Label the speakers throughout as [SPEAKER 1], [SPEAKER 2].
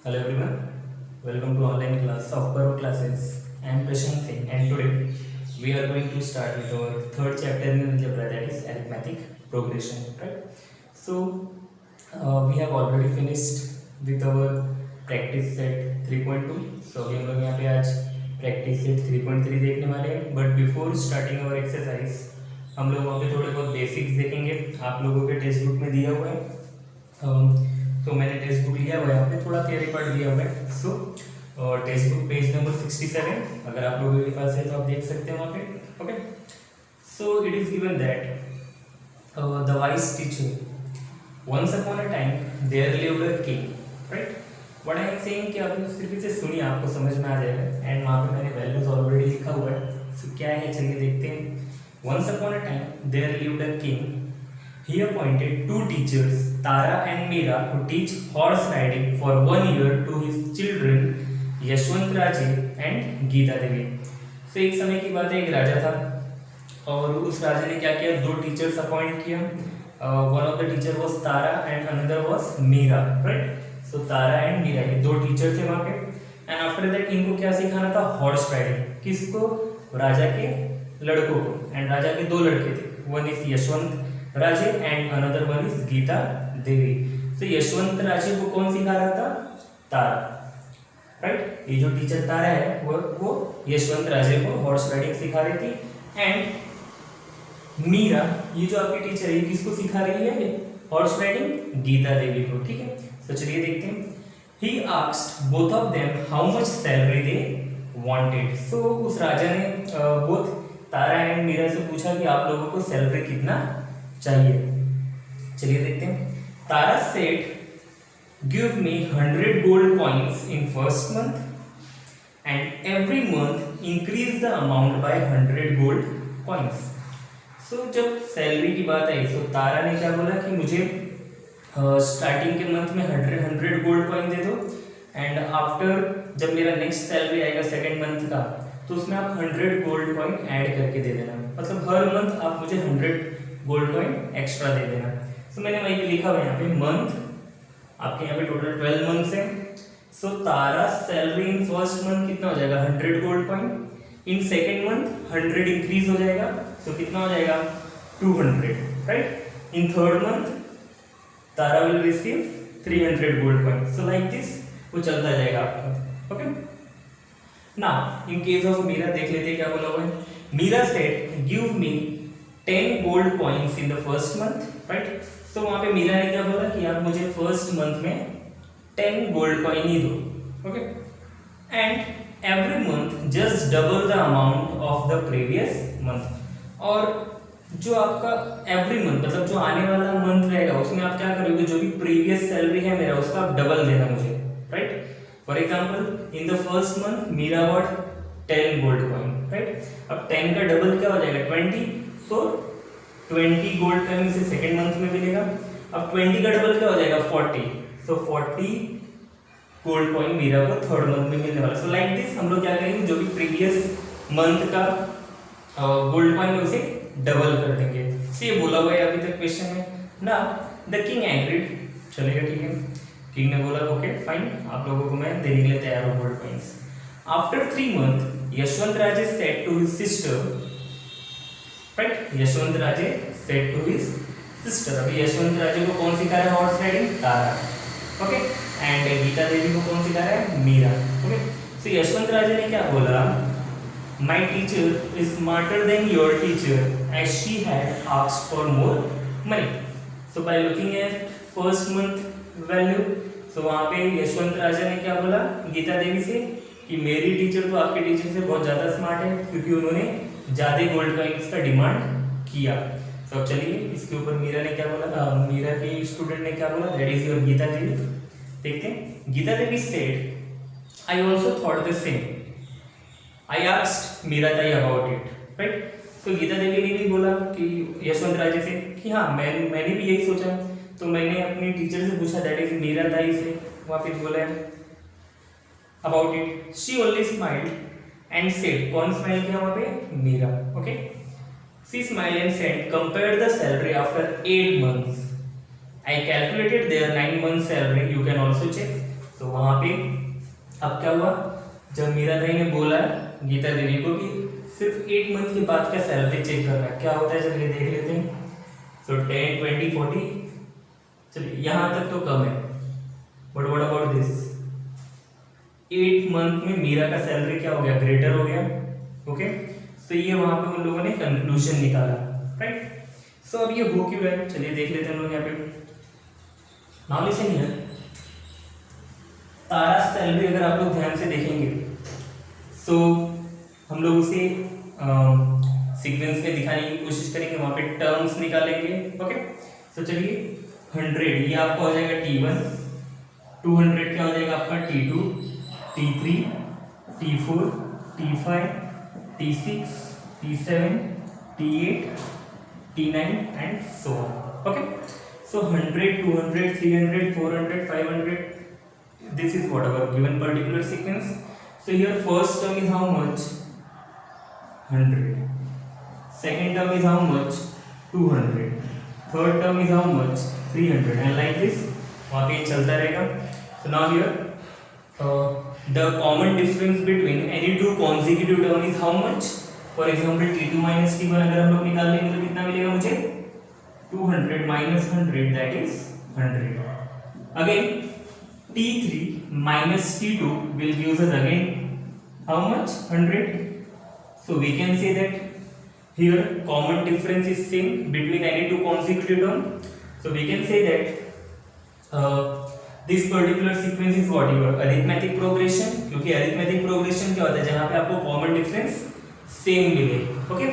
[SPEAKER 1] Hello everyone, welcome to online class of Paro classes. I am Prashant Singh and today we are going to start with our third chapter in algebra, that is arithmetic progression, right? So we have already finished with our practice set 3.2. So अभी हम लोग यहाँ पे आज practice set 3.3 देखने वाले हैं. But before starting our exercise हम लोग वहाँ पे थोड़े बहुत बेसिक्स देखेंगे. आप लोगों के टेक्स्ट बुक में दिया हुआ है. तो मैंने टेक्स्ट बुक लिया हुआ है, यहाँ पे थोड़ा थियरी पार्ट दिया हुआ है. सो टेक्स्ट बुक पेज नंबर 67 अगर आप लोगों के पास है तो आप देख सकते हैं वहाँ पे. Okay, so it is given that the wise teacher once upon a time there lived a king, right. What I am saying कि आप सिर्फ इसे सुनिए, आपको समझ में आ जाएगा. एंड वहाँ पे मैंने वैल्यूज ऑलरेडी लिखा हुआ है. सो क्या है चलिए देखते हैं. Once upon a time there lived a king. He appointed two teachers, Tara and Meera, to teach horse riding for 1 year to his children, Yashwant Raje and Geeta Devi. So एक समय की बात है, एक राजा था और उस राजा ने क्या किया, दो टीचर्स अपॉइंट किया. One of the teacher was Tara and another was Meera, right? So Tara and Meera ये दो टीचर थे वहाँ पे. And after that इनको क्या सिखाना था, हॉर्स राइडिंग. किसको, राजा के लड़कों को. एंड राजा के दो लड़के थे, one is Yashwant Raje and another one is Geeta Devi. तो यशवंत राजे को कौन सिखा रहा था, तारा, राइट. ये जो टीचर तारा है वो यशवंत राजे को हॉर्स राइडिंग सिखा रही थी. एंड मीरा ये जो आपकी टीचर है, ये किसको सिखा रही है, हॉर्स राइडिंग, गीता देवी को. ठीक है, तो चलिए देखते हैं. He asked both of them how much salary they wanted. So उस राजा ने बोथ तारा एंड मीरा से पूछा कि आप लोगों को सैलरी कितना चाहिए. चलिए देखते हैं. Tara said give me 100 gold coins in first month and every month increase the amount by 100 gold coins. So जब सैलरी की बात आई तो तारा ने क्या बोला कि मुझे स्टार्टिंग के मंथ में 100 गोल्ड कॉइन दे दो. एंड आफ्टर जब मेरा नेक्स्ट सैलरी आएगा सेकेंड मंथ का, तो उसमें आप 100 गोल्ड कॉइन ऐड करके दे देना. मतलब हर मंथ आप मुझे 100 गोल्ड कॉइन एक्स्ट्रा दे देना. सो मैंने वहीं पे लिखा हुआ है यहाँ पे मंथ, आपके यहाँ पे टोटल 12 मंथ्स है. So Tara salary in first month कितना हो जाएगा, 100 gold coin. In second month 100 increase हो जाएगा, तो कितना हो जाएगा, 200, right. In third month Tara will receive 300 gold coin. So like this वो चलता जाएगा आपका. Okay, now in case of Meera देख लेते हैं क्या बोला हुआ है. Meera said give me 10 gold coins in the first month, right. तो वहां पे मीरा ने क्या बोला कि आप मुझे फर्स्ट मंथ में 10 गोल्ड कॉइन ही दो. Okay, and every month just double the amount of the previous month. और जो आपका एवरी मंथ मतलब जो आने वाला मंथ रहेगा उसमें आप क्या करोगे, जो भी प्रीवियस सैलरी है मेरा उसका आप डबल देना मुझे, right. For example in the first month Meera got 10 gold coin, right. अब 10 का डबल क्या हो जाएगा, 20. सो 20 गोल्ड कॉइन से सेकेंड मंथ में मिलेगा. अब 20 का डबल क्या हो जाएगा, 40. सो 40 गोल्ड कॉइन मीरा को थर्ड मंथ में मिलने वाला. सो लाइक दिस हम लोग क्या करेंगे, जो भी प्रीवियस मंथ का गोल्ड कॉइन है उसे डबल कर देंगे. तो ये बोला हुआ है अभी तक क्वेश्चन में ना. द किंग एग्रीड, चलेगा ठीक है. किंग ने बोला ओके फाइन, आप लोगों को मैं देने के लिए तैयार हूँ gold coins. After 3 month Yashwant Raje said to his sister, right. Yashwant Raje said to his sister. अभी यशवंत राजे को कौन सिखा रहा है, horse riding, Tara. Okay, and Geeta Devi को कौन सिखा रहा है, मीरा. ओके, सो यशवंत राजे ने क्या बोला, my teacher is smarter than your teacher as she had asked for more money. So by looking at first month value, सो वहां पे यशवंत राजा ने क्या बोला गीता देवी से कि मेरी टीचर तो आपके टीचर से बहुत ज्यादा स्मार्ट है, क्योंकि उन्होंने ज्यादा गोल्ड कॉइन्स का डिमांड किया. तो अब चलिए इसके ऊपर मीरा ने क्या बोला, मीरा के स्टूडेंट ने क्या बोला, that is your Geeta Devi. देखते हैं. Geeta Devi said I also thought the same. I asked Meera Tai about it, right. तो गीता देवी ने भी बोला कि यशवंत राजे से कि हाँ मैंने भी यही सोचा. तो मैंने अपनी टीचर से पूछा, दैट इज मीरा ताई से. वहां पे बोला है about it. She only smiled and said, कौन स्माइल किया वहां पे, Meera. Okay, she smiled and said compare the salary after 8 months. I calculated their 9 months salary. You can also check. तो वहां पे अब क्या हुआ, जब मीरा दाई ने बोला गीता देवी को कि सिर्फ 8 मंथ के बाद क्या सैलरी चेक करना है, क्या होता है चलिए देख लेते हैं। तो 10, 20, 40, चलिए यहाँ तक तो कम है, but what about this, 8 month में मीरा का सैलरी क्या हो गया, ग्रेटर हो गया। ओके, तो ये वहां पे उन लोगों ने कंक्लूजन निकाला, राइट। सो अब ये हो क्यों है, चलिए देख लेते हैं हम लोग यहाँ पे। Now listen here, Tara salary अगर आप लोग ध्यान से देखेंगे, सो हम लोग उसे सीक्वेंस में दिखाने की कोशिश करेंगे, वहां पे टर्म्स निकालेंगे। ओके, तो चलिए 100 ये आपका हो जाएगा T1, 200 क्या हो जाएगा आपका T2, T3, T4, T5, T6, T7, T8, T9 and so on. Okay, so 100, 200, 300, 400, 500, this is whatever given particular sequence. So here first term is how much, 100, second term is how much, 200, third term is how much, 300 and like this वहाँ पे चलता रहेगा। So now here the common difference between any two consecutive term is how much, for example T2 minus T1 अगर हम लोग निकाल लेंगे तो कितना मिलेगा मुझे, 200 minus 100 that is 100। again T3 minus T2 will give us again how much, 100। so we can say that here common difference is same between any two consecutive term, so we can say that this particular sequence is what, your arithmetic progression, क्योंकि arithmetic progression क्या होता है, जहाँ पे आपको common difference same मिले। Okay,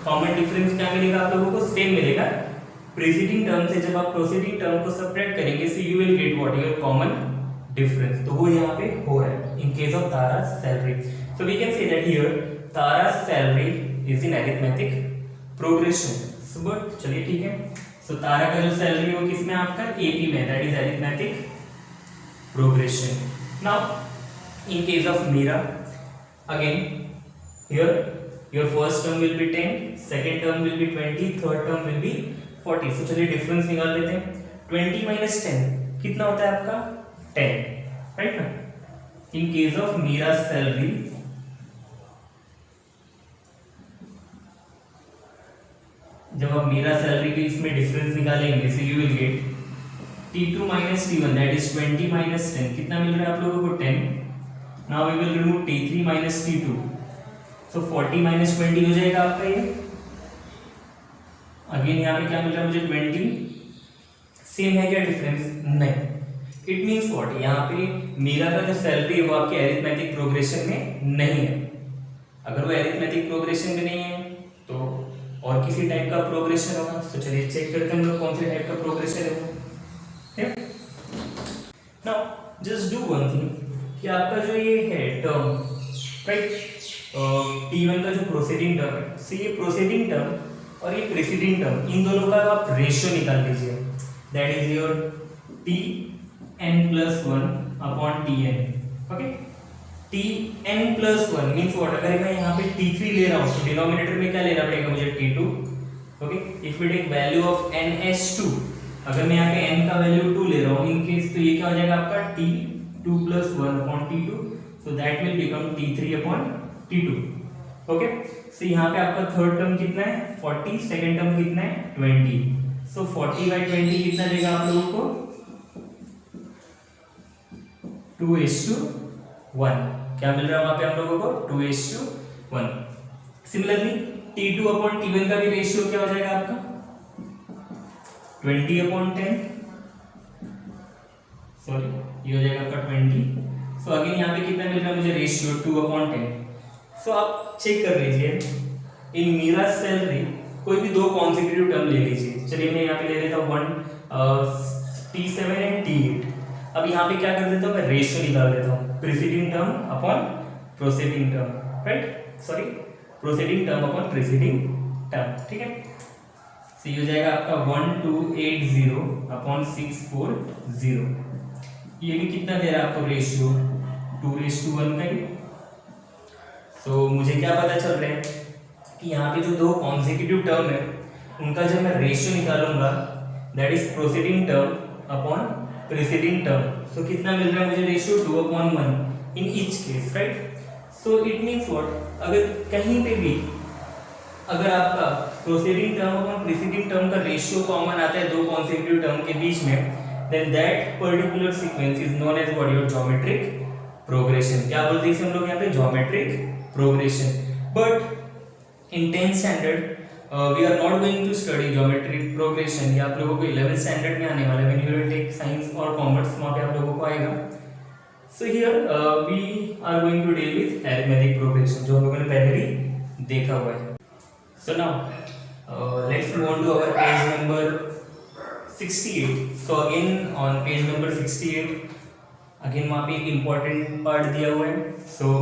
[SPEAKER 1] common difference क्या मिलेगा आप लोगों को, same मिलेगा। preceding term से जब आप proceeding term को subtract करेंगे, so you will get what, your common difference, तो वो यहाँ पे हो रहा है in case of Tara's salary। so we can say that here Tara's salary is in arithmetic progression। so but चलिए ठीक है, so तारा का जो सैलरी वो किसमें आपका, AP में, that is arithmetic progression। now in case of Meera, again here your first term will be 10, second term will be 20, third term will be 40। so चलिए डिफरेंस निकाल लेते हैं। 20 minus 10 कितना होता है आपका, 10, राइट ना। In case of Meera salary, जब आप मीरा सैलरी के इसमें डिफरेंस निकालेंगे, so you will get T2 minus T1 that is 20 minus 10, कितना मिल रहा है आप लोगों को, 10। now we will remove T3 minus T2, so 40 minus 20 हो जाएगा आपका ये। अगेन यहाँ पे क्या मिल रहा है मुझे, 20। सेम है क्या डिफरेंस, नहीं। इट मीन्स व्हाट, यहाँ पे मीरा का जो सैलरी है वो आपके एरिथमेटिक प्रोग्रेशन में नहीं है। अगर वो एरिथमेटिक प्रोग्रेशन में नहीं है तो और किसी टाइप का प्रोग्रेशन होगा। तो चलिए चेक करते हैं हम लोग कौन से टाइप का प्रोग्रेशन है वो। Now just do one thing, कि आपका जो ये है टर्म, राइट, T1 का जो प्रोसीडिंग टर्म है, so ये प्रोसीडिंग टर्म और ये प्रीसीडिंग टर्म, इन दोनों का आप रेशियो निकाल लीजिए। That is your Tn+1 upon Tn। Okay, Tn+1 means what, अगर मैं यहाँ पे T3 ले रहा हूँ तो डिनोमिनेटर में क्या लेना पड़ेगा मुझे, T2। Okay, if we take value of n(2), अगर मैं यहाँ पे n का वैल्यू 2 ले रहा हूँ इन केस, तो ये क्या हो जाएगा आपका T2+1 upon T2, so that will become T3 upon T2। Okay, so यहाँ पे आपका थर्ड टर्म कितना है, 40, सेकंड टर्म कितना है, 20। सो 40/20 कितना देगा आप लोगों को, 2:1। क्या मिल रहा है वहां पे हम लोगों को, 2:1। सिमिलरली T2 अपॉन T1 का भी रेशियो क्या हो जाएगा आपका, 20/10। सॉरी, ये हो जाएगा आपका 20। सो अगेन यहाँ पे कितना मिल रहा है मुझे रेशियो, 2/10। सो आप चेक कर लीजिए, इन मीरा सैलरी कोई भी दो कॉन्सेक्यूटिव टर्म ले लीजिए। चलिए मैं यहाँ पे ले लेता हूँ T7 एंड T8। अब यहाँ पे क्या कर देता हूँ, मैं रेशियो निकाल देता हूँ, preceding term upon proceeding term, right, sorry, proceeding term upon preceding term, ठीक है। तो ये हो जाएगा आपका 1280 अपॉन 640। ये भी कितना दे रहा है आपको रेशियो, 2:1 का ही। तो मुझे क्या पता चल रहा है कि यहाँ पे जो दो कॉन्सेक्यूटिव टर्म है उनका जब मैं रेशियो निकालूंगा, that is proceeding term upon preceding term, so कितना मिल रहा है मुझे ratio 2/1 in each case, right. So it means what, अगर कहीं पे भी अगर आपका प्रोसीडिंग टर्म और प्रीसीडिंग टर्म का रेशियो कॉमन आता है दो कॉन्सेक्यूटिव टर्म के बीच में, then that particular sequence is known as what, your geometric progression. क्या बोलते हैं हम लोग यहाँ पे, geometric progression. But in 10th standard we are not going to study geometric progression. ये आप लोगों को 11th स्टैंडर्ड में आने वाला है, when you will take science और कॉमर्स, वहाँ पे आप लोगों को आएगा। So here we are going to deal with arithmetic progression, जो हम लोगों ने पहले भी देखा हुआ है। So now let's move on to our page number 68. So again on page number 68 again वहाँ पे एक important part दिया हुआ है। So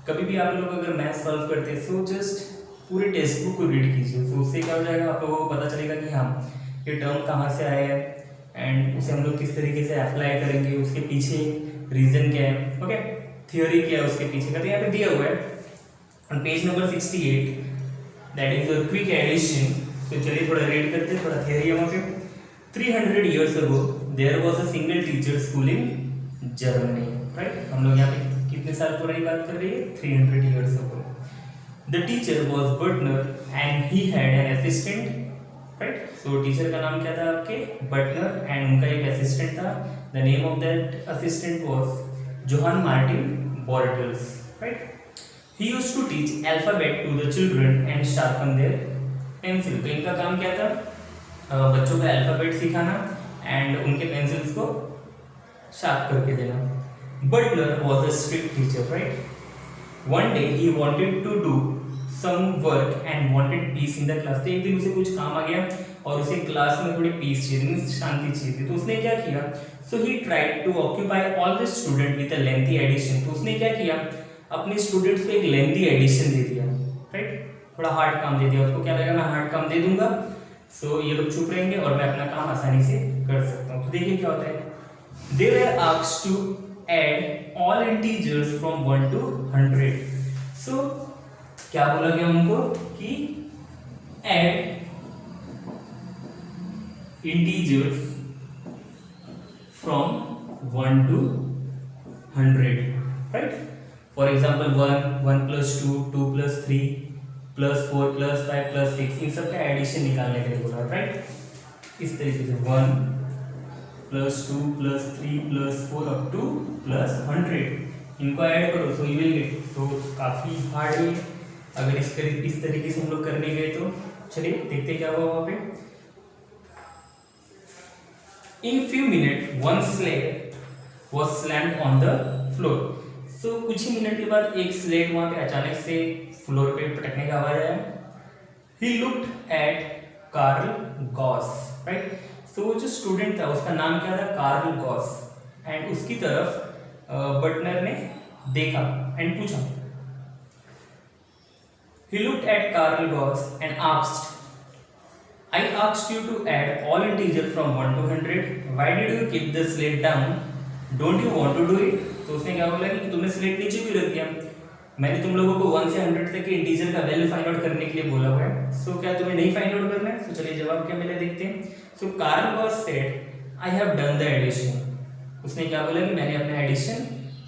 [SPEAKER 1] कभी भी आप लोग अगर मैथ सॉल्व करते हैं so just पूरे टेक्स्ट बुक को रीड कीजिए। तो उससे क्या हो जाएगा, आप लोगों को पता चलेगा कि हाँ ये टर्म कहाँ से आया है एंड उसे हम लोग किस तरीके से अप्लाई करेंगे, उसके पीछे रीजन क्या है, ओके, थियोरी क्या है उसके पीछे का। तो यहाँ पे दिया हुआ है on page number 68, that is a quick addition। तो चलिए थोड़ा रीड करते हैं, थोड़ा थियरी है वहाँ पे। 300 years ago there was a single teacher school in Germany, right। हम लोग यहाँ पे कितने साल पुरानी बात कर रही है, 300 years ago। The teacher was Butner and he had an assistant, right। so teacher का नाम क्या था आपके, Butner, and उनका एक असिस्टेंट था। The name of that assistant was Johann Martin Bartels, right। He used to teach alphabet to the children and sharpen their pencil। तो इनका काम क्या था, बच्चों को अल्फाबेट सिखाना एंड उनके पेंसिल्स को शार्प करके देना। Butler was a strict teacher, right? One day he wanted to do some work and wanted peace in the class। तो एक दिन उसे कुछ काम आ गया और उसे क्लास में थोड़ी पीस चाहिए, शांति चाहिए थी। तो उसने क्या किया, so he tried to occupy all the student with a lengthy addition। तो उसने क्या किया, अपने स्टूडेंट्स को एक लेंथी एडिशन दे दिया, राइट, थोड़ा हार्ड काम दे दिया। उसको क्या लगा, मैं हार्ड काम दे दूंगा सो ये लोग चुप रहेंगे और मैं अपना काम आसानी से कर सकता हूँ। तो देखिए क्या होता है, they were asked to add all integers from 1 to 100। So क्या बोला गया उनको कि add integers from 1 to 100, right. For example 1 plus 2 2 plus 3 plus 4 plus 5 plus 6, इन सब का एडिशन निकालने के लिए बोला, राइट। इस तरीके से 1 plus 2 plus 3 plus 4 up to plus 100, इनको ऐड करो सो यू विल गेट। तो काफ़ी हार्ड है अगर इस तरीके से हम लोग करने गए तो। चलिए देखते क्या हुआ वहाँ पे। In few minutes one slate was slammed on the floor। तो कुछ ही मिनट के बाद एक स्लेट वहां पे अचानक से फ्लोर पे पटकने का आवाज आया। He looked at Carl Gauss, right. So वो जो स्टूडेंट था उसका नाम क्या था, कार्ल गॉस, एंड उसकी तरफ बटनर ने देखा एंड पूछा। He looked at Karl Gauss and asked, I asked you to add all integers from 1 to 100. Why did you keep the slate down? Don't you want to do it? तो उसने क्या बोला कि तुमने स्लेट नीचे भी रख दिया, मैंने तुम लोगों को 1 से 100 तक के इंटीजर का वैल्यू फाइंड आउट करने के लिए बोला हुआ है। सो क्या तुम्हें नहीं फाइंड आउट करना है? तो चलिए जवाब क्या मिला देखते हैं। So Carl Gauss said I have done the addition. उसने क्या बोला कि मैंने अपना एडिशन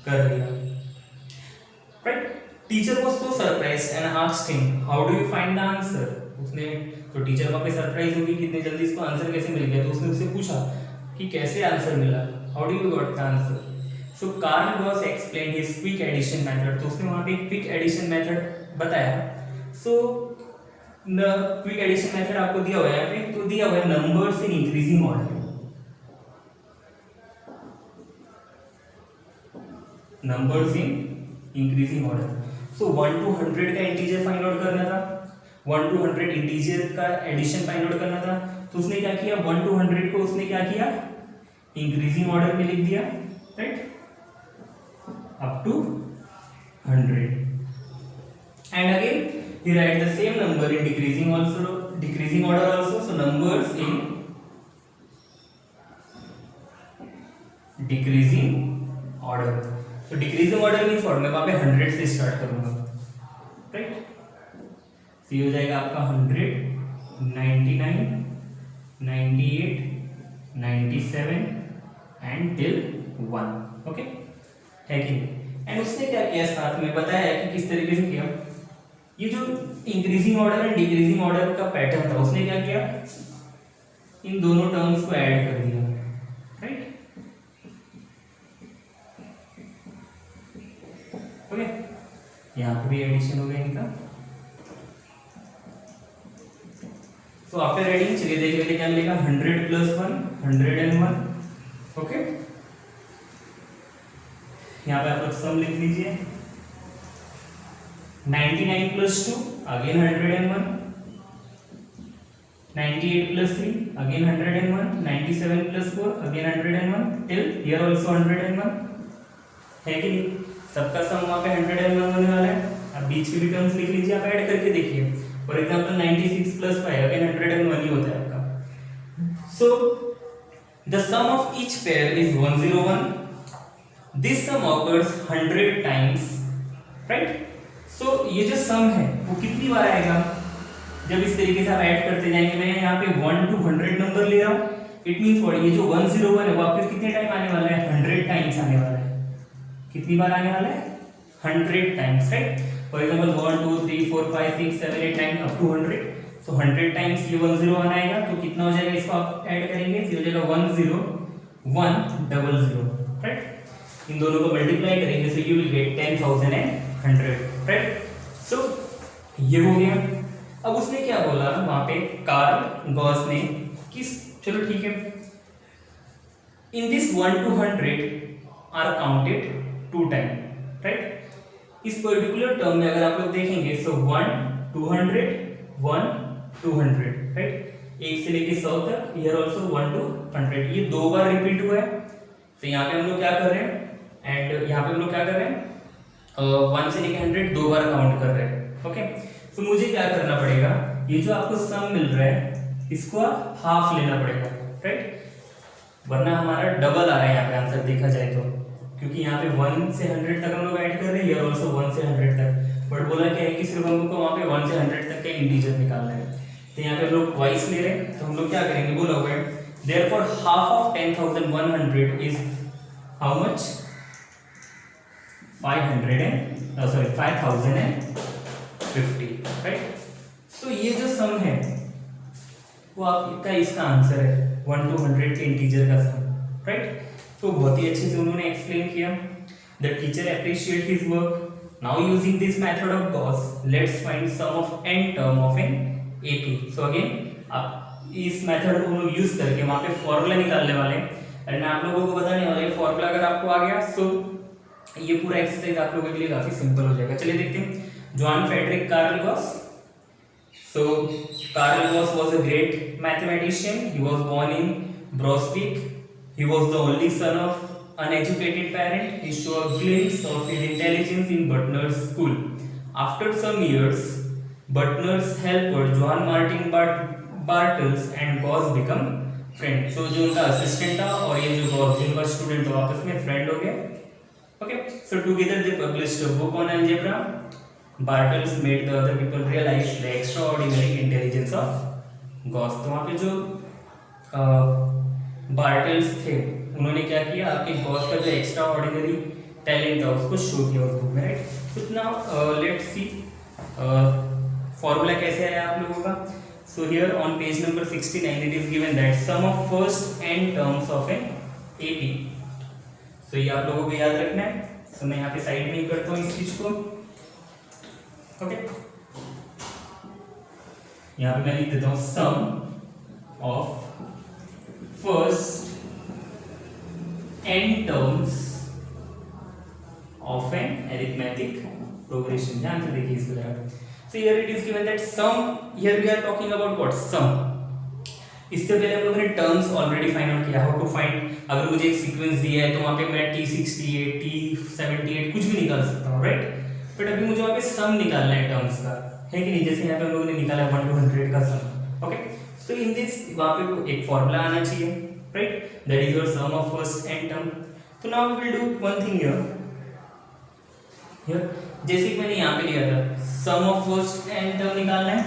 [SPEAKER 1] कर दिया, right. Teacher was so surprised and asked him how do you find the answer. उसने तो टीचर वहां पे सरप्राइज होगी कि इतने जल्दी इसको आंसर कैसे मिल गया। तो उसने उससे पूछा कि कैसे आंसर मिला, how do you got the answer. So Carl Gauss explain his quick addition method. तो उसने वहां पे क्विक एडिशन मेथड बताया। So the quick addition method आपको दिया हुआ है यहाँ पे, तो दिया हुआ है numbers in increasing order. Numbers in increasing order. So 1 to 100 का इंटीजर फाइंड आउट करना था, 1 to 100 इंटीजर का एडिशन फाइंड आउट करना था। तो उसने क्या किया, 1 to 100 को उसने क्या किया, इंक्रीजिंग ऑर्डर में लिख दिया, right, up to 100, and again he write the same number in decreasing order also. So numbers in decreasing order. So decreasing order means what, मैं वहाँ पे 100 से स्टार्ट करूँगा, राइट। तो ये हो जाएगा आपका 100, 99, 98, 97 एंड टिल 1, ओके है कि नहीं। एंड उसने क्या किया साथ में बताया कि किस तरीके से किया, ये जो increasing order and decreasing order का पैटर्न था उसने क्या किया, इन दोनों टर्म्स को ऐड कर दिया, राइट, ओके। यहाँ पे भी एडिशन हो गया इनका। तो आफ्टर एडिंग चलिए देख लेते क्या मिलेगा, 100 + 1 101, ओके। यहाँ पे आप लोग सम लिख लीजिए, 99 + 2 again 101, 98 + 3 again 101, 97 + 4 again 101 till here also 101, है कि नहीं। सबका सम वहां पे 101 होने वाला है। अब बीच के भी टर्म्स लिख लीजिए, आप ऐड करके देखिए। फॉर एग्जांपल 96 + 5 अगेन 101 ही होता है आपका। So the sum of each pair is 101, this sum occurs 100 times, right. So ये जो सम है वो कितनी बार आएगा, जब इस तरीके से आप ऐड करते जाएंगे। मैं यहाँ पे 1 to 100 नंबर ले रहा हूँ, इट मींस व्हाट, ये जो 101 है वो आपके कितने टाइम आने वाला है, 100 टाइम्स आने वाला है। कितनी बार आने वाला है, 100 times, right. For example 1 2 3 4 5 6 7 8 9 up to 100। So 100 times ये 101 आएगा, तो कितना हो जाएगा, इसको आप ऐड करेंगे तो हो जाएगा 10100, राइट। इन दोनों को मल्टीप्लाई करेंगे so you will get 10100, right. So ये हो गया। अब उसने क्या बोला वहां पे, कार्ल गॉस ने, किस, चलो ठीक है, in this 1 to 100 are counted 2 time, right. इस पर्टिकुलर टर्म में अगर आप लोग देखेंगे सो 1 200 1 200, राइट। 1 से लेके 100 तक, हियर आल्सो 1 to 100, ये 2 बार रिपीट हुआ है। तो यहाँ पे हम लोग क्या कर रहे हैं, एंड यहाँ पे हम लोग क्या कर रहे हैं, 1 से लेके 100 2 बार काउंट कर रहे हैं, ओके। तो मुझे क्या करना पड़ेगा, ये जो आपको सम मिल रहा है इसको आप हाफ लेना पड़ेगा, राइट, वरना हमारा डबल आ रहा है यहाँ पे आंसर देखा जाए तो, क्योंकि यहाँ पे 1 से 100 तक हम लोग ऐड कर रहे हैं, हियर आल्सो 1 से 100 तक। बट बोला क्या है कि सिर्फ हम लोग को वहाँ पे 1 से 100 तक का इंटीजर निकालना है। तो यहाँ पे हम लोग ट्वाइस ले रहे हैं, तो हम लोग क्या करेंगे, बोला हुआ है therefore half of 10100 is how much, 5050, right. तो ये जो सम है वो आपका इसका आंसर है 1 to 100 के इंटीजर का सम, राइट। तो बहुत ही अच्छे से उन्होंने एक्सप्लेन किया। The teacher appreciate his work. Now using this method of Gauss let's find sum of n term of an AP. So again आप इस मेथड को हम लोग यूज करके वहां पे फॉर्मूला निकालने वाले हैं, एंड मैं आप लोगों को बताने वाला है फॉर्मूला अगर आपको आ गया सो ये पूरा एक्सरसाइज आप लोगों के लिए काफी सिंपल हो जाएगा। चलिए देखते हैं, John Frederick Carl Gauss. So Carl Gauss was a great mathematician. He was born in Brunswick. He was the only son of uneducated parent. He showed a glimpse of his intelligence in Butner's school. After some years, Butner's helper Johann Martin Bartels and Gauss become friends. So जो उनका assistant था और ये जो Gauss जिनका student था आपस में फ्रेंड हो गए, okay. So together they published a book on algebra. Bartels made the other people realize the extraordinary intelligence of Gauss. तो वहाँ पे जो बार्टल्स थे उन्होंने क्या किया, आपके गॉस का जो एक्स्ट्रा ऑर्डिनरी टैलेंट था उसको शो किया उस बुक में, right. So now let's see formula कैसे आया आप लोगों का। So here on page number 69 it is given that sum of first n terms of an AP. So ये आप लोगों को याद रखना है। सो मैं यहाँ पे साइड में ही करता हूँ इस चीज को, ओके। यहाँ पे मैं लिख देता हूँ sum of first n terms of an arithmetic progression. ध्यान से देखिए इसको जरा। So here it is given that sum, here we are talking about what, sum. इससे पहले हम लोगों ने टर्म्स ऑलरेडी फाइंड आउट किया, हाउ टू फाइंड। अगर मुझे एक सीक्वेंस दिया है तो वहां पे मैं t68 t78 कुछ भी निकाल सकता हूँ, राइट। बट अभी मुझे वहां पे सम निकालना है टर्म्स का, है कि नहीं, जैसे यहाँ पे हम लोगों ने निकाला 1 to 100 का सम, ओके। सो इन दिस वहां पे एक फॉर्मूला आना चाहिए, right, that is your sum of first n term. तो now we will do one thing here, जैसे कि मैंने यहाँ पे लिया था sum of first n term निकालना है।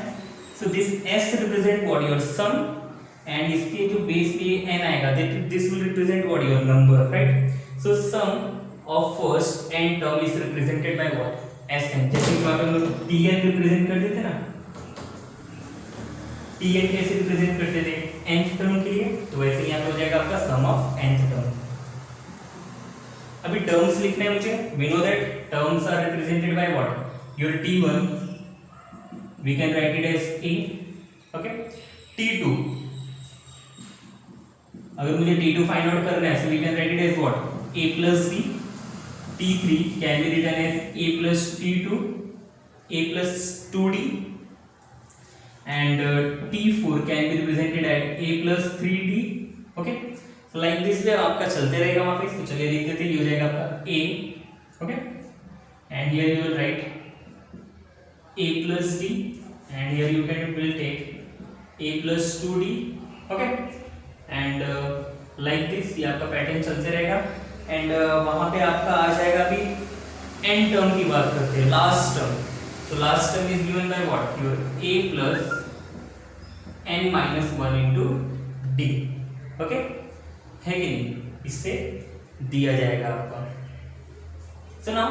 [SPEAKER 1] So this s represent what, your sum, and इसके जो बेस पे n आएगा this will represent what, your number, right. So sum of first n term is represented by what, Sn। जैसे कि वहां पे हम लोग Tn रिप्रेजेंट करते थे ना, Tn कैसे रिप्रेजेंट करते थे nth टर्म के लिए, तो वैसे यहाँ पे हो जाएगा आपका सम ऑफ nth टर्म। अभी टर्म्स लिखना है मुझे, we know that terms are represented by what, your T1 we can write it as a, okay. T2 अगर मुझे T2 फाइंड आउट करना है, so we can write it as what, a plus b। T3 can be written as a plus T2, a plus 2d, and T4 can be represented as a plus 3d, okay। So like this way आपका चलते रहेगा वहाँ पे। तो चलिए लिख देते हैं, ये हो जाएगा आपका a, okay, and here you will write a plus d, and here you will take a plus 2d, okay, and like this ये आपका पैटर्न चलते रहेगा। एंड वहां पे आपका आ जाएगा अभी एन टर्म की बात करते हैं, लास्ट टर्म। तो last term is given by what, your a plus n minus 1 into D, okay, है कि नहीं, इससे दिया जाएगा आपका। सो नाउ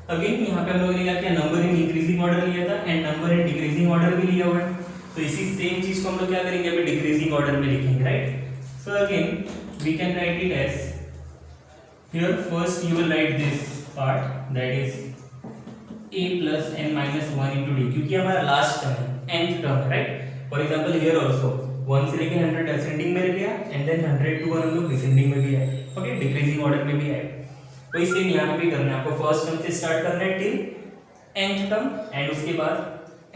[SPEAKER 1] अगेन यहाँ पे हम लोगों ने क्या किया, नंबर इन इंक्रीजिंग ऑर्डर लिया था and number in decreasing order भी लिया हुआ है। तो इसी सेम चीज को हम लोग क्या करेंगे, अभी डिक्रीजिंग ऑर्डर में लिखेंगे, right. So again we can write it as, here first you will write this part, that is a plus n minus 1 into d, क्योंकि हमारा लास्ट टर्म है, nth टर्म है, right. For example here also 1 से लेके 100 ascending में गया and then 100 to 1 हम लोग डिसेंडिंग में भी है, ओके, डिक्रीजिंग ऑर्डर में भी है। वही सेम यहाँ पे भी करना है आपको, फर्स्ट टर्म से स्टार्ट करना है टिल nth टर्म, एंड उसके बाद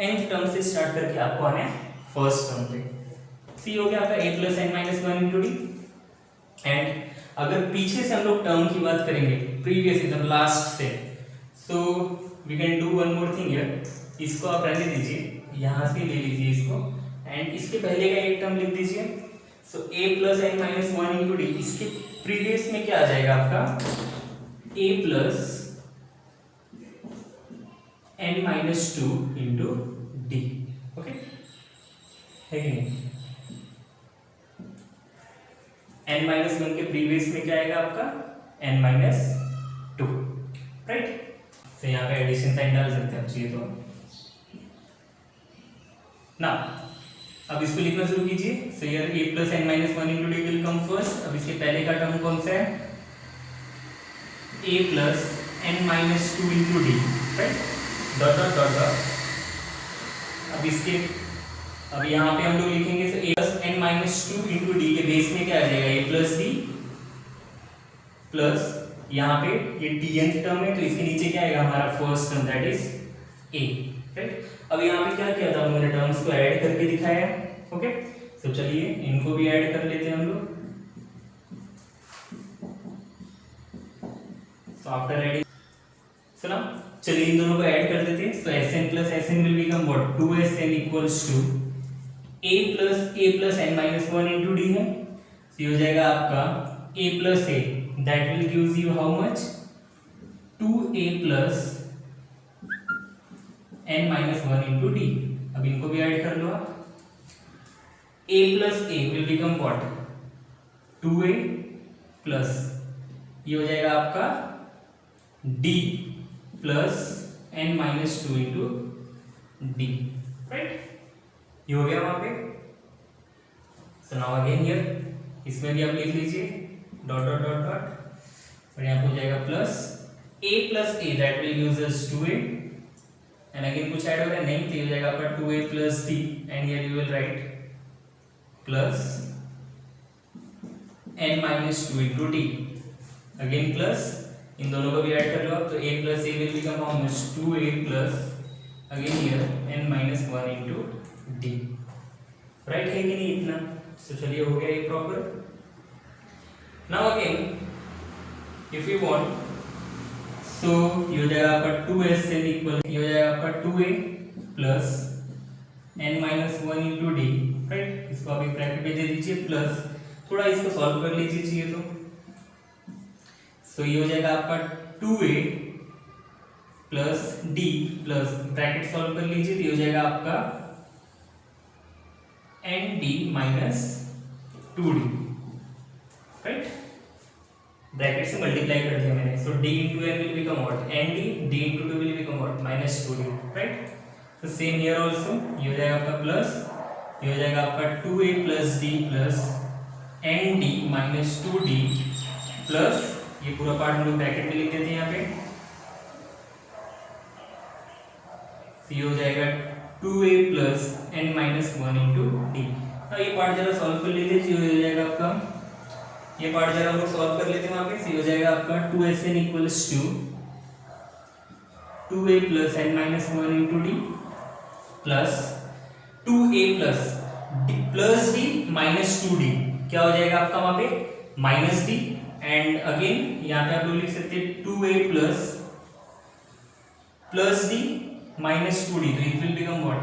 [SPEAKER 1] nth टर्म से स्टार्ट करके आपको आना है फर्स्ट टर्म पे। सी हो गया आपका a plus n minus 1 into d। And अगर पीछे से हम लोग टर्म की बात करेंगे, प्रीवियस एकदम लास्ट से, so we can do one more thing here. इसको आप रहने दीजिए, यहाँ से ले लीजिए इसको, एंड इसके पहले का एक टर्म लिख दीजिए। सो a plus n minus 1 into D, इसके प्रीवियस में क्या आ जाएगा आपका, a plus n minus 2 into D, okay, है कि नहीं। n माइनस 1 के प्रीवियस में क्या आएगा आपका, n माइनस 2, राइट। तो यहाँ पे एडिशन साइन डाल सकते हैं आप चाहिए तो ना। अब इसको लिखना शुरू कीजिए। So here a plus n minus 1 into D will come first. अब इसके पहले का टर्म कौन सा है, a plus n minus 2 into d, right, dot dot dot dot. अब इसके अब यहाँ पे हम लोग लिखेंगे a plus n minus 2 into D के बेस में क्या आ जाएगा, a प्लस डी प्लस यहाँ पे ये tnth टर्म है, तो इसके नीचे क्या आएगा हमारा first term, that is a, right. अब यहाँ पे क्या किया था हमने, टर्म्स को ऐड करके दिखाया है, ओके। तो चलिए इनको भी ऐड कर लेते हैं हम लोग। सो आफ्टर ऐडिंग, सुना, चलिए इन दोनों को ऐड कर देते हैं। So Sn plus Sn will become what, 2Sn equals to a plus n minus 1 into d है। तो ये हो जाएगा आपका a plus a, that will gives you how much, 2a plus n minus 1 into d. अब इनको भी add कर लो आप। a plus a will become what, 2a plus ये हो जाएगा आपका d plus n minus 2 into d, right. ये हो गया वहां पे। सो नाउ अगेन हियर इसमें भी आप लिख लीजिए डॉट डॉट डॉट डॉट, और यहाँ पे हो जाएगा plus a that will gives us 2a, and again कुछ ऐड हो रहा है नहीं, तो ये हो जाएगा आपका 2a plus d, and here you will write plus n minus 2 into d, again plus, इन दोनों को भी ऐड कर लो आप। तो a plus a will become how much, 2a plus again here n minus 1 into d, right, है कि नहीं इतना। तो चलिए हो गया ये proper. Now again if you want, so ये हो जाएगा आपका 2Sn इक्वल, ये हो जाएगा आपका 2a plus n minus 1 into d, right. इसको आप एक ब्रैकेट में दे दीजिए प्लस, थोड़ा इसको सॉल्व कर लीजिए चाहिए तो। सो ये हो जाएगा आपका 2a plus d plus bracket solve कर लीजिए, तो ये हो जाएगा आपका nd minus 2d, right. Bracket से मल्टीप्लाई कर दिया मैंने, सो d into n will become what, nd, d into 2 will become what, minus 2d, right? So same here also, ये हो जाएगा आपका प्लस, ये हो जाएगा आपका 2a plus d plus nd minus 2d plus ये पूरा पार्ट हम लोग ब्रैकेट में लिख देते हैं यहाँ पे, तो ये हो जाएगा 2a plus n minus 1 into d। अब ये पार्ट जरा सॉल्व कर लेते हैं, ये हो जाएगा आपका, ये पार्ट जरा हम लोग सॉल्व कर लेते हैं वहां पे, ये हो जाएगा आपका 2sn equals to 2a plus n minus 1 into d plus 2a plus d minus 2d, क्या हो जाएगा आपका वहां पे माइनस d, एंड अगेन यहाँ पे आप लोग लिख सकते हैं 2a plus d minus 2d, तो इट विल बिकम व्हाट,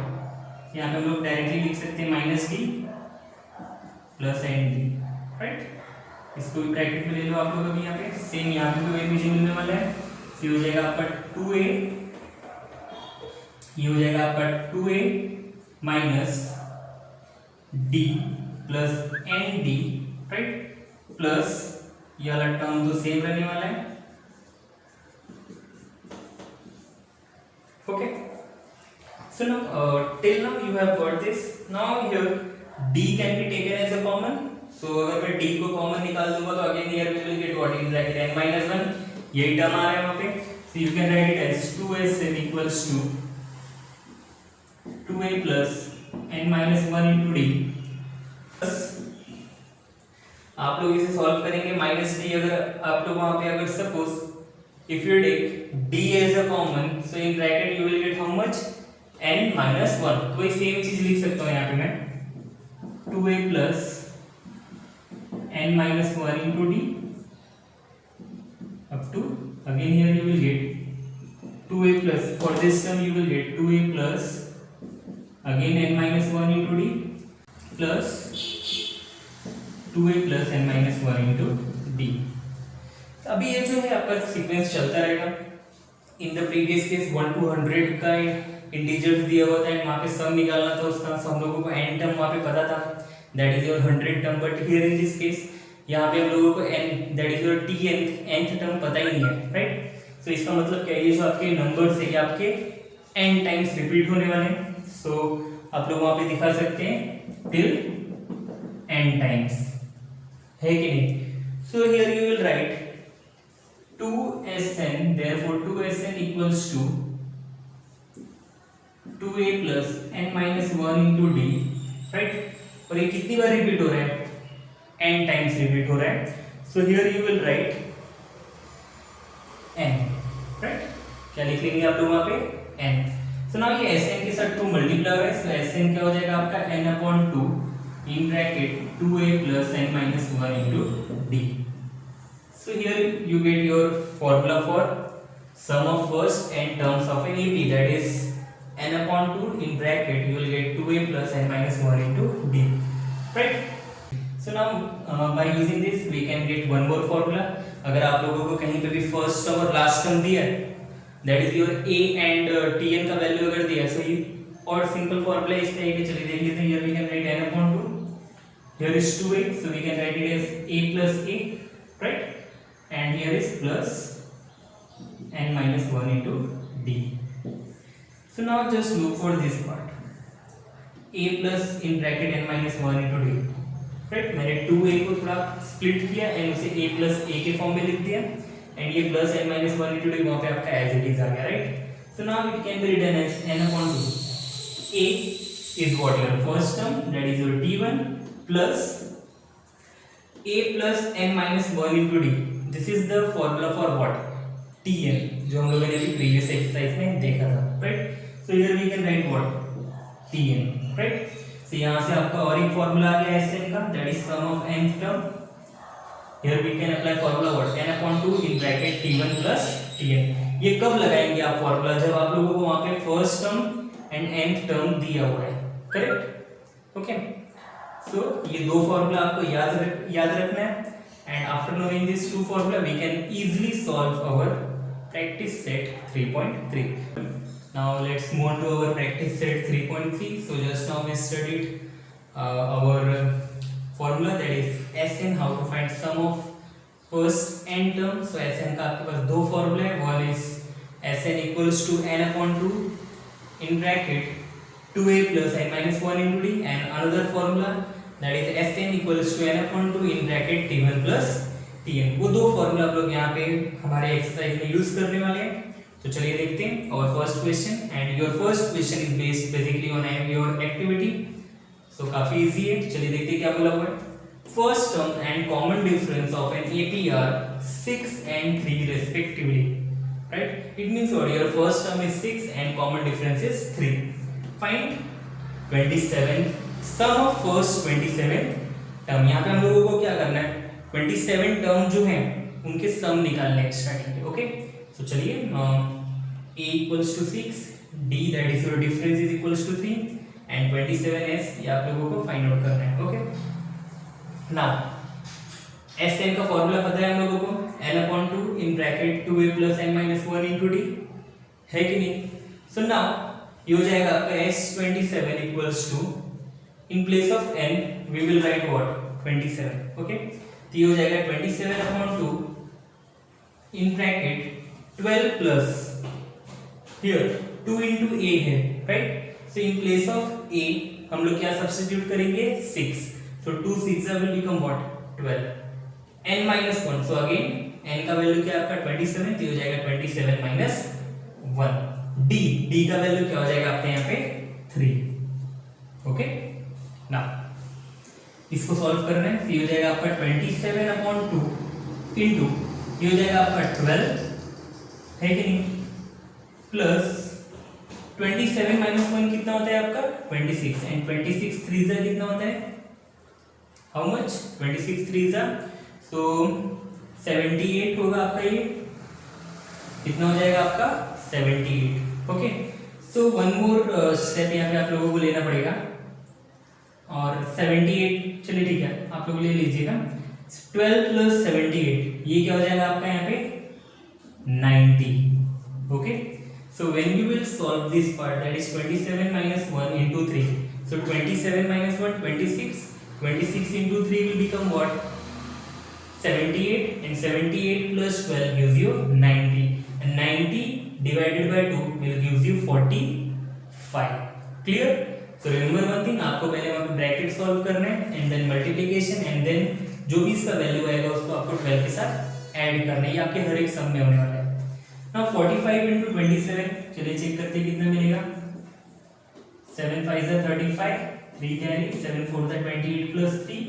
[SPEAKER 1] यहाँ पे हम लोग डायरेक्टली लिख सकते हैं minus d plus n d, right? इसको भी ब्रैकेट में ले लो आप लोग अभी यहाँ पे, सेम यहाँ पे भी वही मुझे मिलने वाला है, ये हो जाएगा आपका 2a, ये हो जाएगा आपका 2a minus d plus n d, right? Plus ये वाला टर्म तो सेम रहने वाला है, okay? So now till now you have got this. Now here d can be taken as a common. So अगर मैं d को कॉमन निकाल दूंगा तो again here we will get what in bracket n minus 1, यही term आ रहा है वहाँ पे, so you can write it as 2sn equals to 2a plus n minus 1 into d plus आप लोग इसे सॉल्व करेंगे माइनस d, अगर आप लोग वहाँ पे अगर suppose if you take d as a common, so in bracket you will get how much, n minus 1, तो ये सेम चीज लिख सकता हूँ यहाँ पे मैं 2a plus n minus 1 into d up to again here you will get 2a plus, for this term you will get 2a plus again n minus 1 into d plus 2a plus n minus 1 into d। अभी ये जो है आपका sequence चलता रहेगा। In the previous case 1 to 100 का integers दिया हुआ था एंड वहाँ पे सम निकालना था उसका, हम लोगों को n टर्म वहाँ पे पता था, that is your 100 term, but here in this case यहाँ पे हम लोगों को n that is your nth term पता ही नहीं है, राइट? सो इसका मतलब क्या है, ये जो आपके नंबर्स है ये आपके n टाइम्स रिपीट होने वाले हैं, सो आप लोग वहाँ पे दिखा सकते हैं टिल n टाइम्स, है कि नहीं? So here you will right 2sn, therefore 2sn equals to 2a plus n minus 1 into d, right? और ये कितनी बार रिपीट हो रहा है, n टाइम्स रिपीट हो रहा है, so here you will write n, right? क्या लिख लेंगे आप लोग वहाँ पे n, so now ये sn के साथ 2 मल्टीप्लाई हो रहा है, so sn क्या हो जाएगा आपका n upon 2 in bracket 2a plus n minus 1 into d। So here you get your formula for sum of first n terms of an AP, that is n upon 2 in bracket you will get 2a plus n minus 1 into d, right? So now by using this we can get one more formula। अगर आप लोगों को कहीं पे भी first term और last term दिया है, that is your a and tn का वैल्यू अगर दिया, so you और सिंपल फॉर्मूला इस तरह के चलिए देख लेते हैं। here we can write n upon 2, here is 2a, so we can write it as a plus a, right? And here is plus n minus 1 into d। So now just look for this part, a plus in bracket n minus 1 into d, right? मैंने 2a को थोड़ा split किया and उसे a plus a के form में लिख दिया and ये plus n minus 1 into d वहाँ पे आपका as it is आ गया, right? So now it can be written as n upon 2, a is what, your first term, that is your t1 plus a plus n minus 1 into d। This is the formula for what, tn, जो हम लोगों ने अभी previous exercise में देखा था, right? So here we can write what, tn, right? So यहाँ से आपका और एक फॉर्मूला आ गया sn का, that is sum of nth term. Here we can apply formula what, n upon 2 in bracket t1 plus tn। ये कब लगाएंगे आप फॉर्मूला, जब आप लोगों को वहाँ पे first term and nth term दिया हुआ है, करेक्ट? ओके, सो ये दो फॉर्मूला आपको याद रखना है। And after knowing these two formula, we can easily solve our practice set 3.3. Now let's move on to our practice set 3.3. So just now we studied our formula, that is Sn, how to find sum of first n term, so S n का आपके पास दो formula है, one is S n equals to n upon two in bracket 2a plus n minus 1 into d, and another formula that is Sn equals to n upon 2 in bracket t1 plus tn। वो दो formula आप लोग यहाँ पे हमारे exercise में use करने वाले हैं। तो चलिए देखते हैं और first question, and your first question is based basically on your activity, so काफी इजी है। चलिए देखते हैं क्या बोला हुआ है। First term and common difference of an AP are 6 and 3 respectively, right? It means what your first term is 6 and common difference is 3. Find 27 sum of first 27 term. यहाँ पे हम लोगों को क्या करना है, 27 टर्म जो हैं उनके सम निकालने हैं स्टार्टिंग के। ओके, तो चलिए a equals to 6, d that is your difference is equals to 3 and 27s ये आप लोगों को फाइंड आउट करना है। ओके, नाउ Sn का फॉर्मूला पता है हम लोगों को, n upon 2 in bracket 2a plus n minus 1 into d, है कि नहीं? So now ये हो जाएगा आपका S27 equals to, in place of n we will write what, 27। okay, तो ये हो जाएगा 27 upon 2 in bracket 12 plus here 2 into a है, right? so in place of a हम लोग क्या सब्स्टिट्यूट करेंगे, 6, so 2 6 will become what, 12, n minus 1, so again n का वैल्यू क्या आपका 27, तो ये हो जाएगा 27 minus 1। d का वैल्यू क्या हो जाएगा आपके यहाँ पे 3। ओके, नाउ इसको सॉल्व करना है, ये हो जाएगा आपका 27 अपॉन 2 इंटू ये हो जाएगा आपका 12, है कि नहीं, प्लस 27 माइनस 1 कितना होता है आपका 26, एंड 26 3 जा कितना होता है, हाउ मच, 26 3 जा, तो 78 होगा आपका, ये कितना हो जाएगा आपका 78। Okay, so one more step यहाँ पे आप लोगों को लेना पड़ेगा, और 78 चलिए ठीक है आप लोग ले लीजिएगा, 12 प्लस 78 ये क्या हो जाएगा आपका यहाँ पे 90। Okay, so when you will solve this part that is 27 minus 1 into 3, so 27 minus 1 26, 26 into 3 will become what, 78, and 78 plus 12 gives you 90, and 90 divided by 2 will gives you 45। clear? so remember one thing, आपको पहले वहाँ पे bracket solve करना है, and then multiplication, and then जो भी इसका value आएगा उसको आपको 12 के साथ ऐड करना है, ये आपके हर एक सम में होने वाला है। नाउ 45 into 27, चलिए चेक करते हैं कितना मिलेगा, 7 5 is 35, 3 carry, 7 4 is 28 plus 3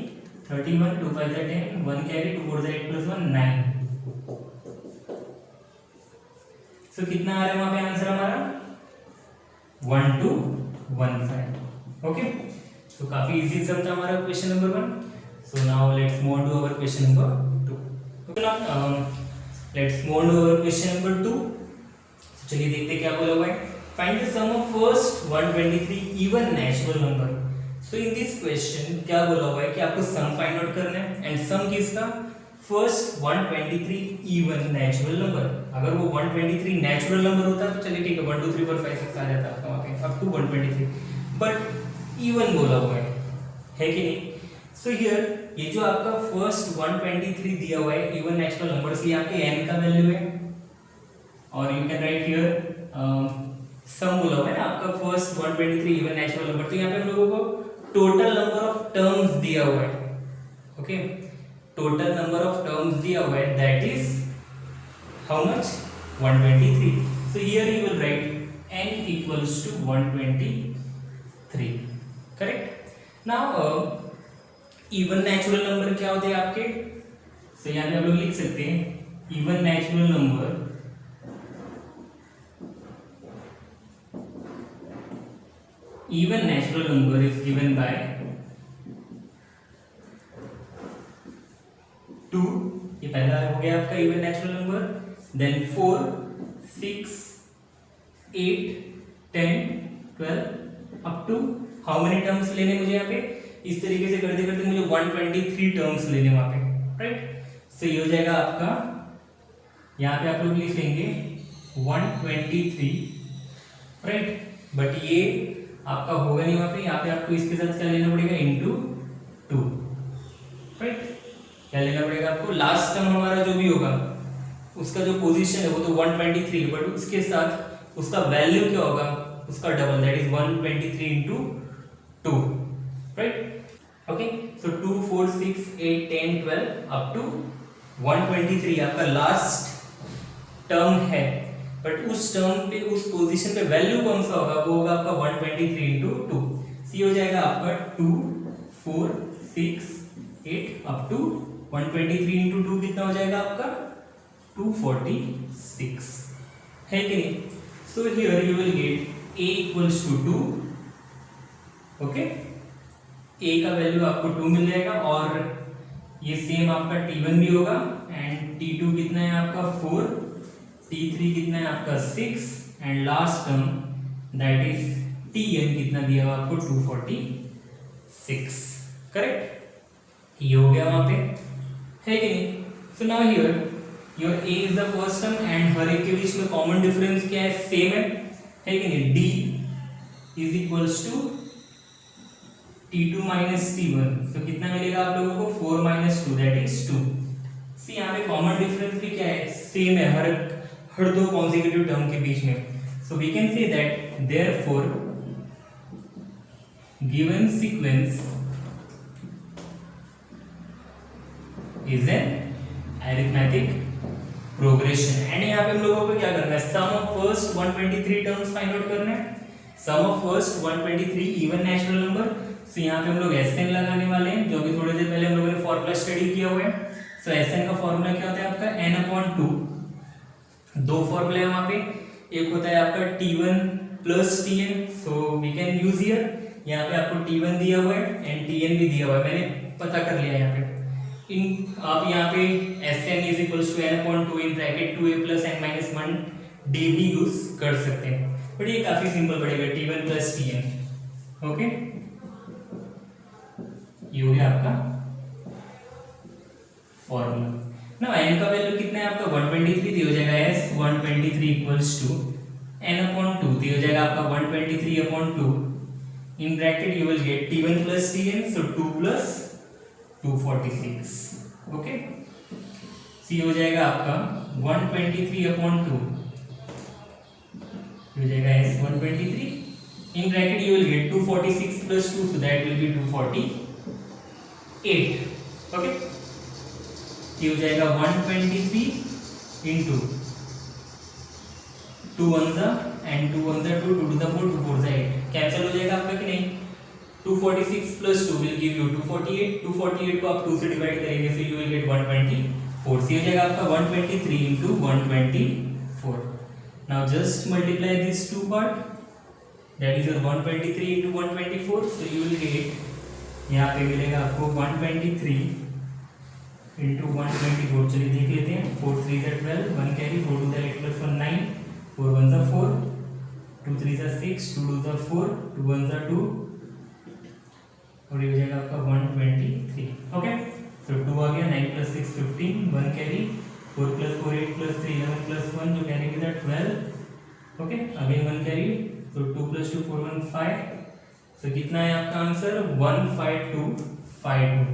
[SPEAKER 1] 31, 2 5 is 10, 1 carry, 2 4 is 8 plus 1 9। सो कितना आ रहा है वहां पे आंसर हमारा 1215। ओके, तो काफी इजी सम था हमारा question number 1। So now let's move on to our question number 2। Okay, now let's move on to our question number 2। चलिए देखते हैं क्या बोला हुआ है। Find the sum of first 123 even natural number. So in this question क्या बोला हुआ है कि आपको सम फाइंड आउट करना है, एंड सम किसका, फर्स्ट 123 इवन नेचुरल नंबर। अगर वो 123 नेचुरल नंबर होता तो चलिए ठीक है 1 2 3 4 5 6 आ जाता आपका वहाँ पे अप टू 123, बट इवन बोला हुआ है कि नहीं। सो हियर ये जो आपका फर्स्ट 123 दिया हुआ है इवन नेचुरल नंबर, ये आपके n का वैल्यू है, और यू कैन राइट हियर सम बोला हुआ है ना आपका फर्स्ट 123 इवन नेचुरल नंबर, तो यहाँ पे हम लोगों को टोटल नंबर ऑफ टर्म्स दिया हुआ है। Okay, total number of terms दिया हुआ है, that is how much 123। So here you will right n equals to 123। Correct. Now even natural number क्या होते हैं आपके, सो यहाँ पे हम लोग लिख सकते हैं even natural number is given by 2, ये पहला हो गया आपका even natural number, then 4 6 8 10 12 up to how many terms लेने मुझे यहाँ पे, इस तरीके से करते करते मुझे 123 टर्म्स लेने वहां पे, राइट। सो ये हो जाएगा आपका, यहाँ पे आप लोग लिख लेंगे 123, राइट, बट ये आपका होगा नहीं वहां पे, यहाँ पे आपको इसके साथ क्या लेना पड़ेगा, इंटू 2, राइट। क्या लेना पड़ेगा आपको, लास्ट टर्म हमारा जो भी होगा उसका जो पोजीशन है वो तो 123 है, बट उसके साथ उसका वैल्यू क्या होगा, उसका double, that is 123 into 2, right. Okay, so 2 4 6 8 10 12 up to 123 आपका लास्ट टर्म है, बट उस टर्म पे उस पोजीशन पे वैल्यू कौन सा होगा, वो होगा आपका 123 into 2। सी हो जाएगा आपका 2 4 6 8 अप टू 123 into 2 कितना हो जाएगा आपका 246, है कि नहीं। So here you will gate a equals to 2, okay, a का वैल्यू आपको 2 मिल जाएगा, और ये सेम आपका t1 भी होगा, एंड t2 कितना है आपका 4, t3 कितना है आपका 6, and last term that is tn कितना दिया हुआ आपको 246, करेक्ट। ये हो गया वहां पे, है कि नहीं। So now here your a is the first term, and हर एक के बीच में कॉमन डिफरेंस क्या है, सेम है कि नहीं, d is equals to t2 minus t1, तो कितना मिलेगा आप लोगों को 4 माइनस 2 दैट इज 2। सी यहाँ पे कॉमन डिफरेंस भी क्या है, सेम है हर दो कॉन्सेक्यूटिव टर्म के बीच में। So we can say that therefore given sequence is an arithmetic progression, and यहाँ पे हम लोगों को क्या करना है, sum of first 123 terms find out करना है, sum of first 123 even natural number. So यहाँ पे हम लोग Sn लगाने वाले हैं, जो कि थोड़ी देर पहले हम लोगों ने फॉर्मूला स्टडी किया हुआ है। सो Sn का फॉर्मूला क्या होता है आपका n/2, दो फॉर्मूले हैं वहां पे, एक होता है आपका t1 plus tn, so we can use here, यहाँ पे आपको t1 दिया हुआ है एंड tn भी दिया हुआ है, मैंने पता कर लिया यहाँ पे। इन आप यहाँ पे Sn is equals to n/2 in bracket 2a plus n minus 1 d भी यूज कर सकते हैं, बट ये काफी सिंपल पड़ेगा, t1 प्लस tn, ओके। ये हो गया आपका फॉर्मूला। ना n का वैल्यू कितना है आपका 123, तो हो जाएगा s 123 इक्वल्स टू n/2, तो हो जाएगा आपका 123/2 in bracket you will get t1 plus tn, so 2 plus 246, okay. See हो जाएगा आपका 123/2, हो जाएगा s 123 in bracket you will get 246 plus 2, so that will be 248, okay. ये हो जाएगा 123 into 2 1 and 2 1 2 2 to the 4 2 4 8, cancel हो जाएगा आपका कि नहीं। 246 plus 2 will give you 248, 248 को आप 2 से डिवाइड करेंगे, so you will get 124, so ये हो जाएगा आपका 123 into 124। now just multiply these two part, that is your 123 into 124, so you will get यहाँ पे मिलेगा आपको 123 into 124, चलिए देख लेते हैं, 4 3 is 12, 1 carry, 4 2 8 plus 1 9, 4 1 is 4, 2 3 is 6, 2 2 is 4, 2 1 is 2, और ये हो जाएगा आपका 123, ओके। तो 2 आ गया, 9 plus 6 15, 1 carry, 4 plus 4 8 plus 3 11 plus 1, जो कैरी के साथ 12, ओके। अगेन 1 कैरी, तो 2 plus 2 4 1 5, तो कितना है आपका आंसर 15252,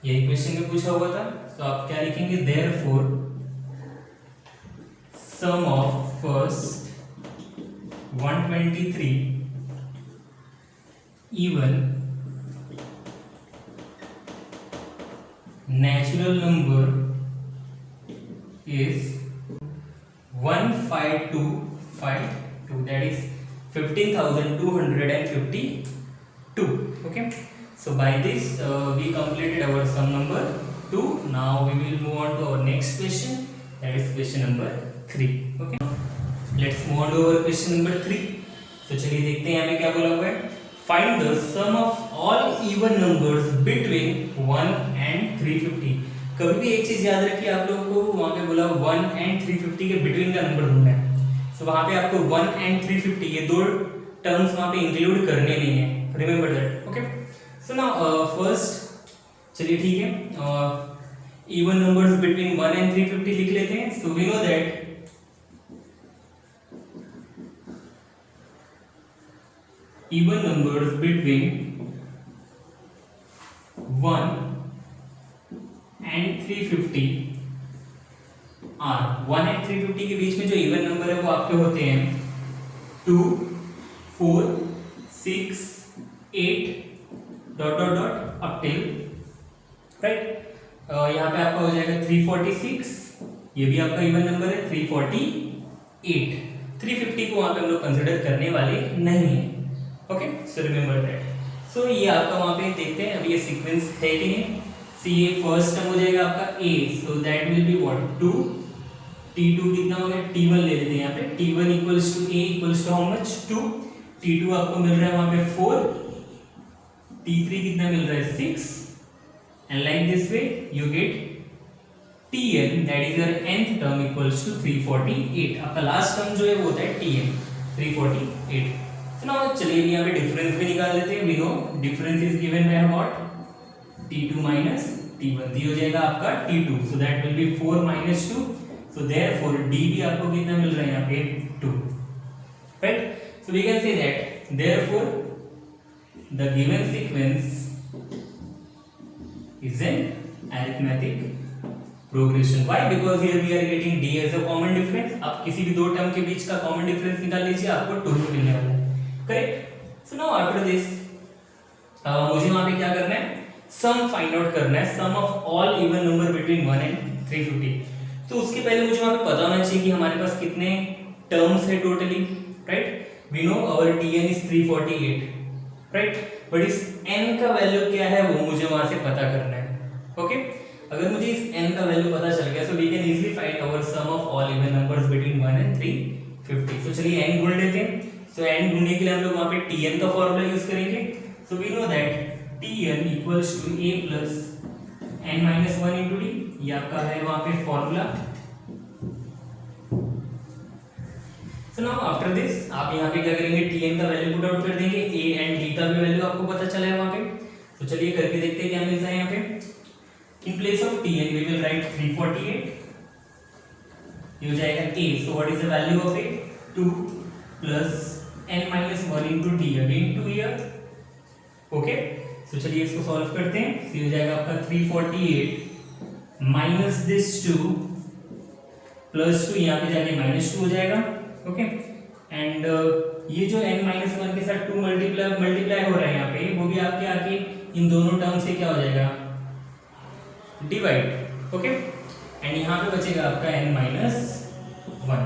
[SPEAKER 1] यही क्वेश्चन में पूछा हुआ था। तो आप क्या लिखेंगे, therefore sum of first 123 even natural number is 15252, that is 15,252, okay. So by this we completed our sum number 2. Now we will move on to our next question, that is question number 3, okay. Let's move on to our question number 3. So चलिए देखते हैं हमें क्या बोला हुआ है, find the sum of all even numbers between 1 and 350। कभी भी एक चीज याद रखिए, आप लोगों को वहां पे बोला 1 and 350 के बिटवीन का नंबर ढूंढना है। सो वहां पे आपको 1 and 350 ये दो टर्म्स वहां पे इंक्लूड करने नहीं है, remember that, okay. So now first चलिए ठीक है, इवन नंबर्स बिटवीन 1 and 350 लिख लेते हैं। So we know that even numbers between 350 के बीच में जो इवन नंबर है वो आपके होते हैं 2, 4, 6, 8 dot dot dot up till right. यहाँ पे आपका हो जाएगा 346, ये भी आपका इवन नंबर है 348। 350 को वहाँ पे हम लोग कंसिडर करने वाले नहीं है। Okay, so remember that. So ये आपका वहाँ पे देखते हैं अभी ये सीक्वेंस है कि नहीं। सी ये फर्स्ट टर्म हो जाएगा आपका a, so that will be what 2, t2 कितना हो गया t1 ले लेते हैं यहाँ पे, t1 equals to a equals to how much 2, t2 आपको मिल रहा है वहाँ पे 4, t3 कितना मिल रहा है 6, and like this way you get tn that is your nth term equals to 348। आपका लास्ट टर्म जो है वो होता है tn 348। तो नाउ चलिए यहाँ पे डिफरेंस भी निकाल लेते हैं। वी नो difference is given by what t2 minus t1, d हो जाएगा आपका t2, so that will be 4 minus 2, so therefore d भी आपको कितना मिल रहा है यहाँ पे 2, right. So we can say that therefore the given sequence is an arithmetic progression. Why? Because here we are getting d as a common difference. आप किसी भी दो टर्म के बीच का कॉमन डिफरेंस निकाल लीजिए, आपको 2 मिलने वाला है, correct. So now after this मुझे वहां पे क्या करना है, सम फाइंड आउट करना है, sum of all even number between 1 and 350। तो उसके पहले मुझे वहां पे पता होना चाहिए कि हमारे पास कितने टर्म्स है totally, right. We know our tn is 348, right, but इस n का वैल्यू क्या है वो मुझे वहां से पता करना है। ओके, अगर मुझे इस n का वैल्यू पता चल गया, so we can easily find our sum of all even numbers between 1 and 350। So चलिए n ढूंढ लेते हैं। सो n ढूंढने के लिए हम लोग वहां पे tn का फॉर्मूला यूज करेंगे। So we know that tn equals to a plus n minus 1 into d, ये आपका है वहां पे formula. So now after this आप यहाँ पे क्या करेंगे, tn का वैल्यू पुट आउट कर देंगे, a एंड d का भी वैल्यू आपको पता चला है वहां पे। तो चलिए करके देखते हैं क्या मिलता है यहाँ पे। In place of tn we will write 348, ये हो जाएगा a, so what is the value of a 2 plus n minus 1 into d, again 2 here। Okay, so चलिए इसको सॉल्व करते हैं। so हो जाएगा आपका 348 माइनस दिस 2 प्लस 2, यहाँ पे जाके माइनस 2 हो जाएगा। ओके, एंड ये जो n माइनस 1 के साथ 2 मल्टीप्लाई हो रहा है यहाँ पे, वो भी आपके आके इन दोनों टर्म से क्या हो जाएगा, डिवाइड। ओके, एंड यहाँ पे बचेगा आपका n माइनस 1,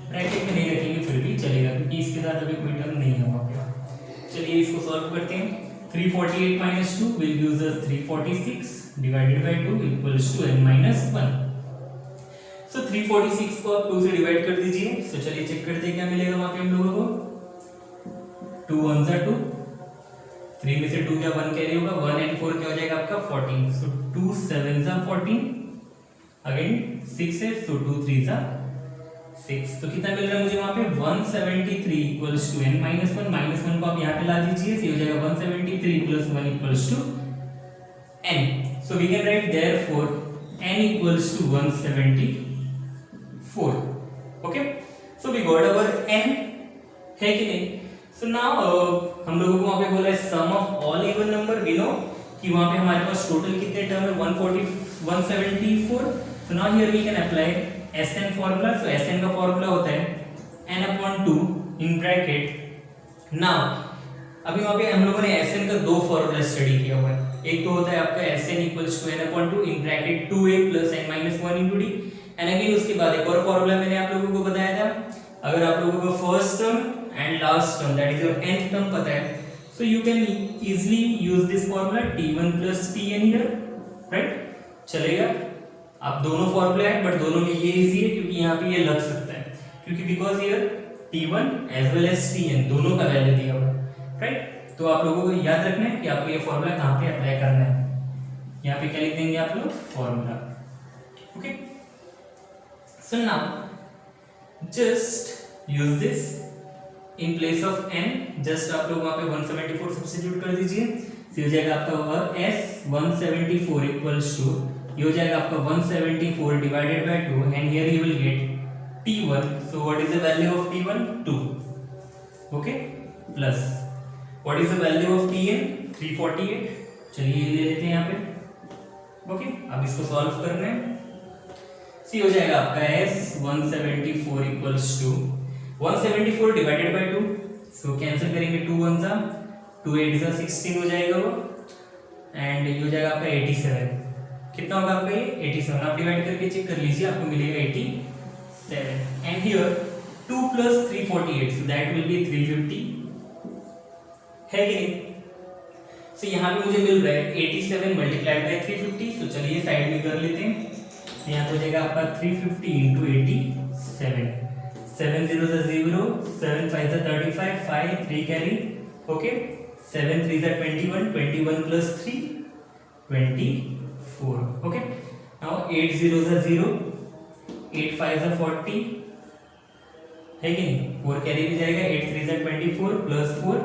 [SPEAKER 1] ब्रैकेट में नहीं रखेंगे फिर भी चलेगा क्योंकि इसके साथ अभी कोई टर्म नहीं है वहाँ पे। चलिए इसको सॉल्व करते हैं। 348 minus 2 will gives us 346 divided by 2 equals to n minus 1। So 346 को आप 2 से डिवाइड कर दीजिए। सो चलिए चेक करते हैं क्या मिलेगा वहाँ पे हम लोगों को। 2 1 जा 2, 3 में से 2 क्या 1 कैरी होगा, 1 एंड 4 क्या हो जाएगा आपका 14। सो 2 7 जा 14, अगेन 6 है, सो 2 3 जा 6। तो कितना मिल रहा है मुझे वहां पे 173 equals to n minus 1, minus 1 को आप यहाँ पे ला दीजिए, ये हो जाएगा 173 plus 1 equals to n। So we can write therefore n equals to 174। Okay, so we got our n, है कि नहीं। सो नाउ हम लोगों को वहां पे बोला है sum of all even number. We know कि वहां पे हमारे पास टोटल कितने टर्म है 174। So now here we can apply Sn formula. So Sn का फॉर्मूला होता है n/2 इन ब्रैकेट। नाउ अभी वहां पे हम लोगों ने Sn का दो फॉर्मूला स्टडी किया हुआ है। एक तो होता है आपका Sn equals to n/2 in bracket 2a plus n minus 1 into d, and again उसके बाद एक और फॉर्मूला मैंने आप लोगों को बताया था, अगर आप लोगों को first term and last term that is your nth term पता है, so you can easily use this formula t1 plus tn here, right? चलेगा। आप दोनों फॉर्मूला है बट दोनों में ये इजी है क्योंकि यहाँ पे ये लग सकता है, क्योंकि because here t1 as well as tn दोनों का वैल्यू दिया हुआ है, राइट। तो आप लोगों को याद रखना है कि आपको ये फॉर्मूला कहाँ पे अप्लाई करना है। यहाँ पे क्या लिख देंगे आप लोग, formula. Okay, so now just use this in place of n, just आप लोग वहां पे 174 सब्स्टिट्यूट कर दीजिए। हो जाएगा आपका होगा s 174 इक्वल्स टू, ये हो जाएगा आपका 174 divided by 2, and here you will get t1। So what is the value of t1 2, okay, plus what is the value of tn 348। चलिए ये ले लेते हैं यहाँ पे। ओके, अब इसको सॉल्व करना है। सी हो जाएगा आपका S 174 equals to 174 divided by 2, so cancel करेंगे 2 1 जा 2 8 जा 16 हो जाएगा वो, एंड ये हो जाएगा आपका 87। कितना होगा आपका ये 87, आप डिवाइड करके चेक कर लीजिए, आपको मिलेगा 87। And here 2 plus 348, so that will be 350 है कि नहीं। सो यहाँ पे मुझे मिल रहा है 87 मल्टीप्लाइड बाय 350, सो चलिए साइड में कर लेते हैं। यहाँ तो हो जाएगा आपका 350 into 87, 7 0 0, 7 5 35, 5 3 carry, okay, 7 3 21, 21 plus 3 24, okay. Now 8 0 0, 8 5 40 है कि नहीं, 4 कैरी भी जाएगा, 8 3 24 प्लस 4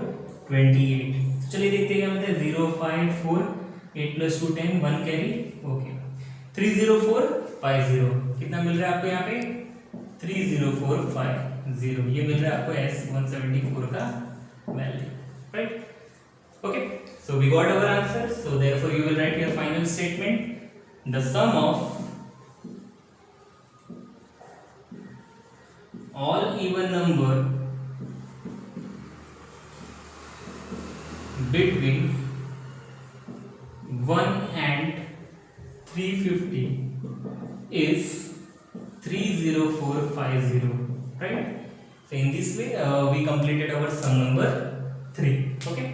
[SPEAKER 1] 28। तो चलिए देखते हैं क्या मिलता है, 0 5 4, 8 प्लस 2 10, 1 कैरी, ओके, 30450 कितना मिल रहा है आपको यहाँ पे 30450, ये मिल रहा है आपको S174 का value, right. Okay, so we got our answer, so therefore you will write your final statement, the sum of all even number between 1 and 350 is 30450, right? So in this way we completed our sum number 3, okay.